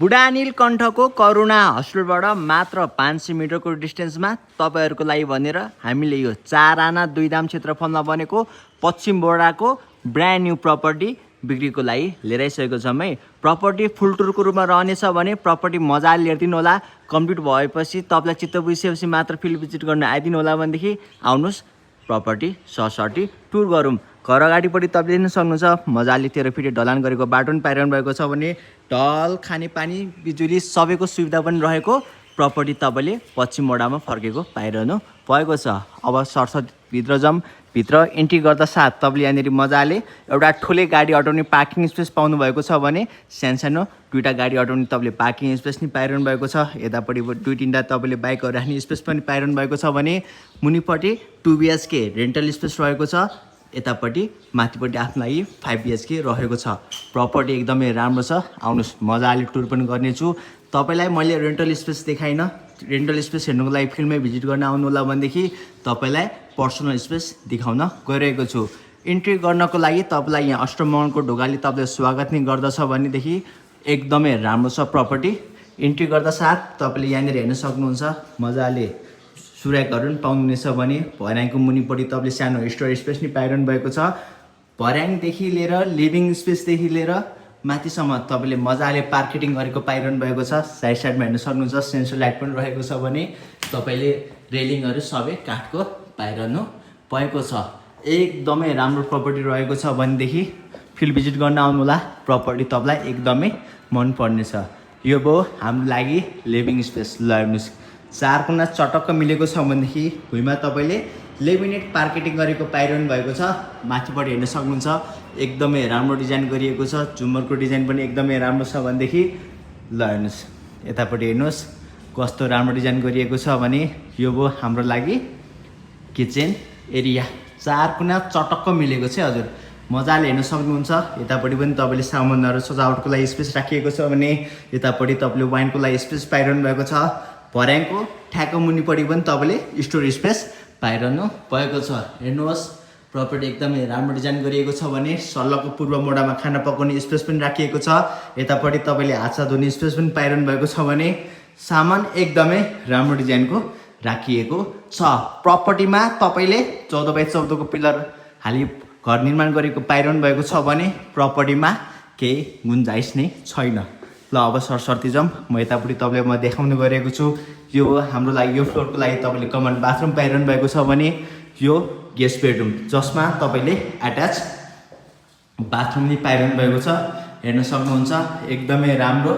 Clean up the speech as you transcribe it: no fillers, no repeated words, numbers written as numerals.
बुढा नीलकण्ठको करुणा हस्पिटलबाट मात्र 500 मिटरको डिस्टेन्समा तपाईँहरूको लागि भनेर हामीले यो 4 आना 2 दाम क्षेत्रफलमा बनेको पश्चिम बोर्डाको ब्रान्ड न्यू प्रपर्टी बिक्रीको लागि लिएर आइसकेको छौँ है। प्रपर्टी फुल टुरको रूपमा रहनेछ भने प्रपर्टी मजाले हेरिदिनु होला। कम्प्लिट भएपछि तपाईँलाई चित्त बुझिसकेपछि मात्र फिल्ड भिजिट गर्न आइदिनु होला भनेदेखि आउनुहोस् प्रपर्टी ससर्टी टुर गरौँ। घर अगाडिपट्टि तपाईँले देख्न सक्नुहुन्छ मजाले 13 फिट ढलान गरेको बाटो पनि पाइरहनु भएको छ भने टल खानेपानी बिजुली सबैको सुविधा पनि रहेको प्रपर्टी तपाईँले पश्चिम मोडामा फर्केको पाइरहनु भएको छ। अब सरसर भित्र जाऊँ। भित्र एन्ट्री गर्दा साथ तपाईँले यहाँनिर मजाले एउटा ठुलै गाडी अटाउने पार्किङ स्पेस पाउनु भएको छ भने सानो दुईवटा गाडी अटाउने तपाईँले पार्किङ स्पेस नि पाइरहनु भएको छ। यतापट्टि 2-3वटा तपाईँले बाइकहरू राख्ने स्पेस पनि पाइरहनु भएको छ भने मुनिपट्टि 2 BHK रेन्टल स्पेस रहेको छ। यतापट्टि माथिपट्टि आफ्नो लागि 5 BHK रहेको छ। प्रपर्टी एकदमै राम्रो छ। आउनुहोस् मजाले टुर पनि गर्नेछु। तपाईँलाई मैले रेन्टल स्पेस देखाइनँ। रेन्टल स्पेस हेर्नुको लागि फिल्डमै भिजिट गर्न आउनु होला भनेदेखि तपाईँलाई पर्सनल स्पेस देखाउन गइरहेको छु। इन्ट्री गर्नको लागि तपाईँलाई यहाँ अष्टमहलको ढोकाले तपाईँले स्वागत नै गर्दछ भनेदेखि एकदमै राम्रो छ प्रपर्टी। इन्ट्री गर्दा साथ तपाईँले यहाँनिर हेर्न सक्नुहुन्छ मजाले सुराकहरू पनि पाउनुहुनेछ भने भर्याङको मुनिपट्टि तपाईँले सानो स्टोरेज स्पेस नि पाइरहनु भएको छ। भर्याङदेखि लिएर लिभिङ स्पेसदेखि लिएर माथिसम्म तपाईँले मजाले पार्केटिङ गरेको पाइरहनु भएको छ। साइडमा हेर्न सक्नुहुन्छ सेन्सर लाइट पनि रहेको छ भने तपाईँले रेलिङहरू सबै काठको पाइरहनु भएको छ। एकदमै राम्रो प्रपर्टी रहेको छ भनेदेखि फिल्ड भिजिट गर्न आउनुहोला। प्रपर्टी तपाईँलाई एकदमै मनपर्नेछ। यो भयो हाम्रो लागि लिभिङ स्पेस। ल हेर्नुहोस् 4 कुना चटक्क मिलेको छ भनेदेखि भुइँमा तपाईँले लेमिनेट पार्केटिङ गरेको पाइरहनु भएको छ। माथिपट्टि हेर्न सक्नुहुन्छ एकदमै राम्रो डिजाइन गरिएको छ। झुमरको डिजाइन पनि एकदमै राम्रो छ भनेदेखि ल हेर्नुहोस् यतापट्टि हेर्नुहोस् कस्तो राम्रो डिजाइन गरिएको छ भने यो भयो हाम्रो लागि किचन एरिया। 4 कुना चटक्क मिलेको छ हजुर। मजाले हेर्न सक्नुहुन्छ। यतापट्टि पनि तपाईँले सामानहरू सजावटको लागि स्पेस राखिएको छ भने यतापट्टि तपाईँले वाइनको लागि स्पेस पाइरहनु भएको छ। भर्याङको ठ्याक्क मुनिपट्टि पनि तपाईँले स्टोरेज स्पेस पाइरहनु भएको छ। हेर्नुहोस् प्रपर्टी एकदमै राम्रो डिजाइन गरिएको छ भने सल्लको पूर्व मोडामा खाना पकाउने स्पेस पनि राखिएको छ। यतापट्टि तपाईँले हातसा धुने स्पेस पनि पाइरहनु भएको छ भने सामान एकदमै राम्रो डिजाइनको राखिएको छ। प्रपर्टीमा तपाईँले 14x14 को पिलर हाली घर निर्माण गरेको पाइरहनु भएको छ भने प्रपर्टीमा केही गुन्जाइस नै छैन। ल अब सरसर्ती जाऊँ। म यतापट्टि तपाईँलाई म देखाउनु गइरहेको छु। यो हाम्रो लागि यो फ्लोरको लागि तपाईँले कमन बाथरुम पाइरहनु भएको छ भने यो गेस्ट बेडरुम जसमा तपाईँले एट्याच बाथरुम नि पाइरहनु भएको छ। हेर्न सक्नुहुन्छ एकदमै राम्रो